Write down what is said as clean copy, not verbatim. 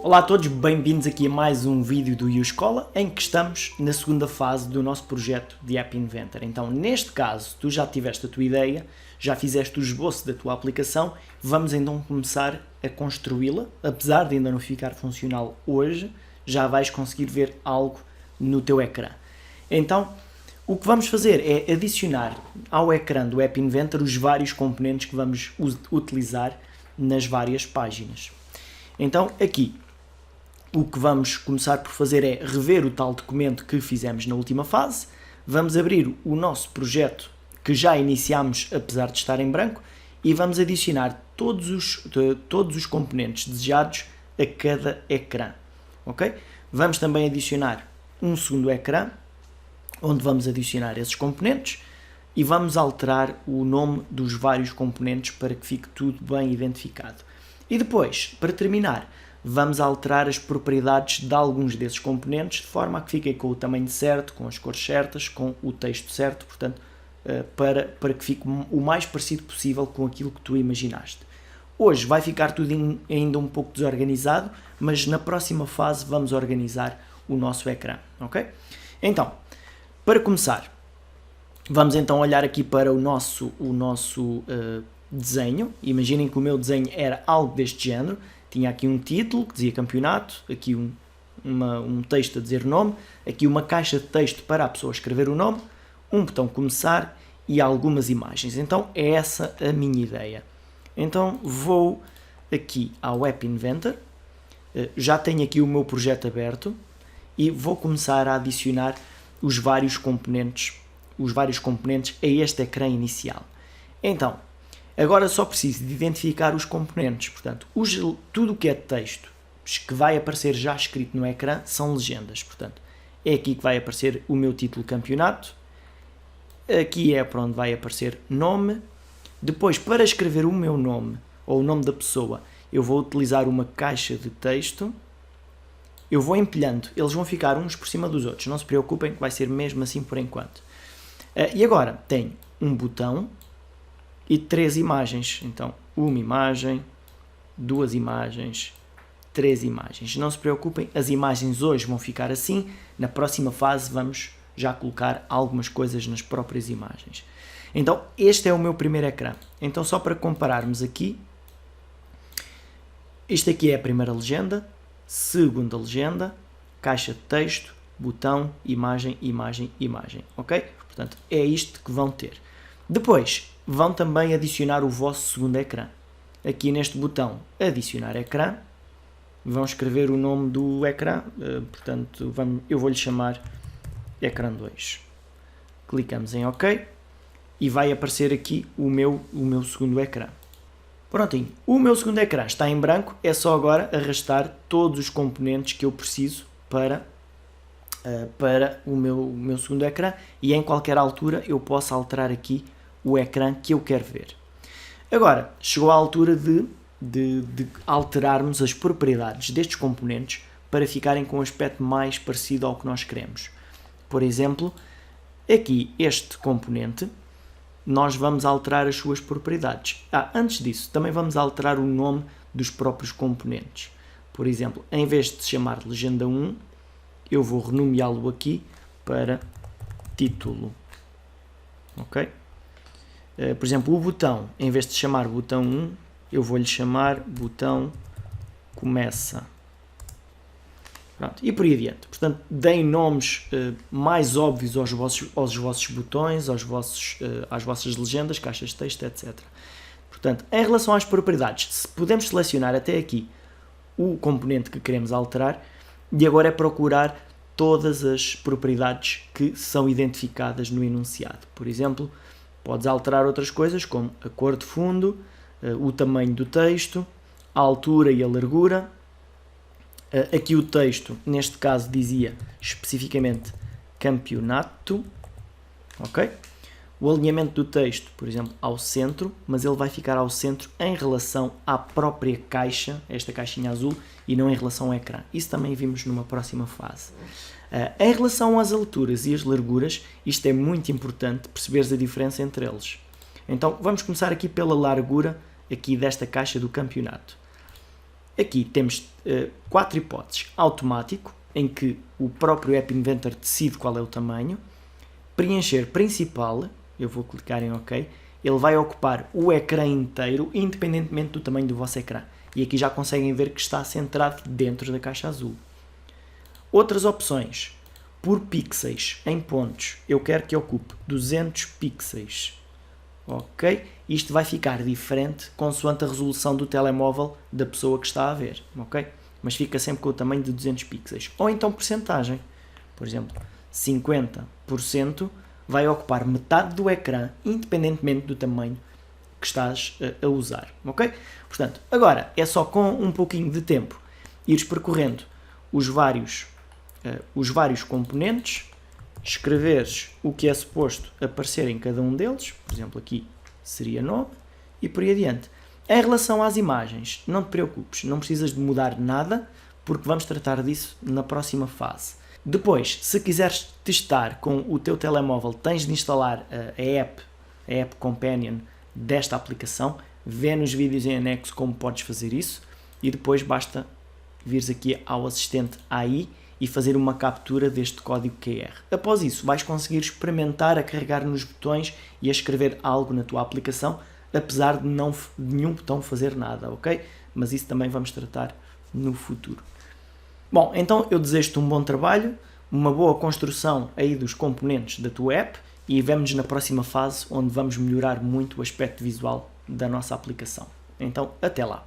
Olá a todos, bem-vindos aqui a mais um vídeo do YouScholar, em que estamos na segunda fase do nosso projeto de App Inventor. Então, neste caso, tu já tiveste a tua ideia, já fizeste o esboço da tua aplicação, vamos então começar a construí-la. Apesar de ainda não ficar funcional hoje, já vais conseguir ver algo no teu ecrã. Então, o que vamos fazer é adicionar ao ecrã do App Inventor os vários componentes que vamos utilizar nas várias páginas. Então, aqui, o que vamos começar por fazer é rever o tal documento que fizemos na última fase. Vamos abrir o nosso projeto que já iniciámos, apesar de estar em branco, e vamos adicionar todos os componentes desejados a cada ecrã. Ok? Vamos também adicionar um segundo ecrã, onde vamos adicionar esses componentes e vamos alterar o nome dos vários componentes para que fique tudo bem identificado. E depois, para terminar, vamos alterar as propriedades de alguns desses componentes de forma a que fiquem com o tamanho certo, com as cores certas, com o texto certo, portanto, para que fique o mais parecido possível com aquilo que tu imaginaste. Hoje vai ficar tudo ainda um pouco desorganizado, mas na próxima fase vamos organizar o nosso ecrã, ok? Então, para começar, vamos então olhar aqui para o nosso desenho. Imaginem que o meu desenho era algo deste género. Tinha aqui um título que dizia campeonato, aqui um texto a dizer nome, aqui uma caixa de texto para a pessoa escrever o nome, um botão começar e algumas imagens. Então é essa a minha ideia. Então vou aqui ao App Inventor, já tenho aqui o meu projeto aberto e vou começar a adicionar os vários componentes a este ecrã inicial. Então, agora só preciso de identificar os componentes, portanto, tudo o que é texto que vai aparecer já escrito no ecrã são legendas, portanto, é aqui que vai aparecer o meu título campeonato, aqui é para onde vai aparecer nome, depois para escrever o meu nome, ou o nome da pessoa, eu vou utilizar uma caixa de texto, eu vou empilhando, eles vão ficar uns por cima dos outros, não se preocupem que vai ser mesmo assim por enquanto. E agora tenho um botão, e 3 imagens, então uma imagem, 2 imagens, 3 imagens. Não se preocupem, as imagens hoje vão ficar assim, na próxima fase vamos já colocar algumas coisas nas próprias imagens. Então este é o meu primeiro ecrã. Então só para compararmos aqui, isto aqui é a primeira legenda, segunda legenda, caixa de texto, botão, imagem, imagem, imagem, ok? Portanto é isto que vão ter. Depois vão também adicionar o vosso segundo ecrã. Aqui neste botão adicionar ecrã, vão escrever o nome do ecrã, portanto eu vou-lhe chamar ecrã 2. Clicamos em OK e vai aparecer aqui o meu segundo ecrã. Prontinho, o meu segundo ecrã está em branco, é só agora arrastar todos os componentes que eu preciso para o meu segundo ecrã e em qualquer altura eu posso alterar aqui o ecrã que eu quero ver. Agora, chegou a altura de alterarmos as propriedades destes componentes para ficarem com um aspecto mais parecido ao que nós queremos. Por exemplo, aqui este componente, nós vamos alterar as suas propriedades. Antes disso, também vamos alterar o nome dos próprios componentes. Por exemplo, em vez de se chamar legenda 1, eu vou renomeá-lo aqui para título. Ok? Por exemplo, o botão, em vez de chamar botão 1, eu vou-lhe chamar botão começa. Pronto, e por aí adiante. Portanto, deem nomes mais óbvios aos vossos botões, às vossas legendas, caixas de texto, etc. Portanto, em relação às propriedades, podemos selecionar até aqui o componente que queremos alterar e agora é procurar todas as propriedades que são identificadas no enunciado. Por exemplo, podes alterar outras coisas como a cor de fundo, o tamanho do texto, a altura e a largura. Aqui o texto, neste caso, dizia especificamente campeonato. Ok? O alinhamento do texto, por exemplo, ao centro, mas ele vai ficar ao centro em relação à própria caixa, esta caixinha azul, e não em relação ao ecrã. Isso também vimos numa próxima fase. Em relação às alturas e as larguras, isto é muito importante perceberes a diferença entre eles. Então vamos começar aqui pela largura aqui desta caixa do campeonato. Aqui temos 4 hipóteses. Automático, em que o próprio App Inventor decide qual é o tamanho. Preencher principal, eu vou clicar em OK. Ele vai ocupar o ecrã inteiro, independentemente do tamanho do vosso ecrã. E aqui já conseguem ver que está centrado dentro da caixa azul. Outras opções. Por pixels, em pontos, eu quero que ocupe 200 pixels. Ok? Isto vai ficar diferente consoante a resolução do telemóvel da pessoa que está a ver. Ok? Mas fica sempre com o tamanho de 200 pixels. Ou então porcentagem. Por exemplo, 50% vai ocupar metade do ecrã, independentemente do tamanho que estás a usar. Ok? Portanto, agora é só com um pouquinho de tempo ires percorrendo os vários componentes, escreveres o que é suposto aparecer em cada um deles, por exemplo aqui seria nome, e por aí adiante. Em relação às imagens, não te preocupes, não precisas de mudar nada, porque vamos tratar disso na próxima fase. Depois, se quiseres testar com o teu telemóvel, tens de instalar a App Companion desta aplicação, vê nos vídeos em anexo como podes fazer isso, e depois basta vires aqui ao assistente AI e fazer uma captura deste código QR. Após isso, vais conseguir experimentar a carregar nos botões e a escrever algo na tua aplicação, apesar de nenhum botão fazer nada, ok? Mas isso também vamos tratar no futuro. Bom, então eu desejo-te um bom trabalho, uma boa construção aí dos componentes da tua app e vemo-nos na próxima fase onde vamos melhorar muito o aspecto visual da nossa aplicação. Então, até lá!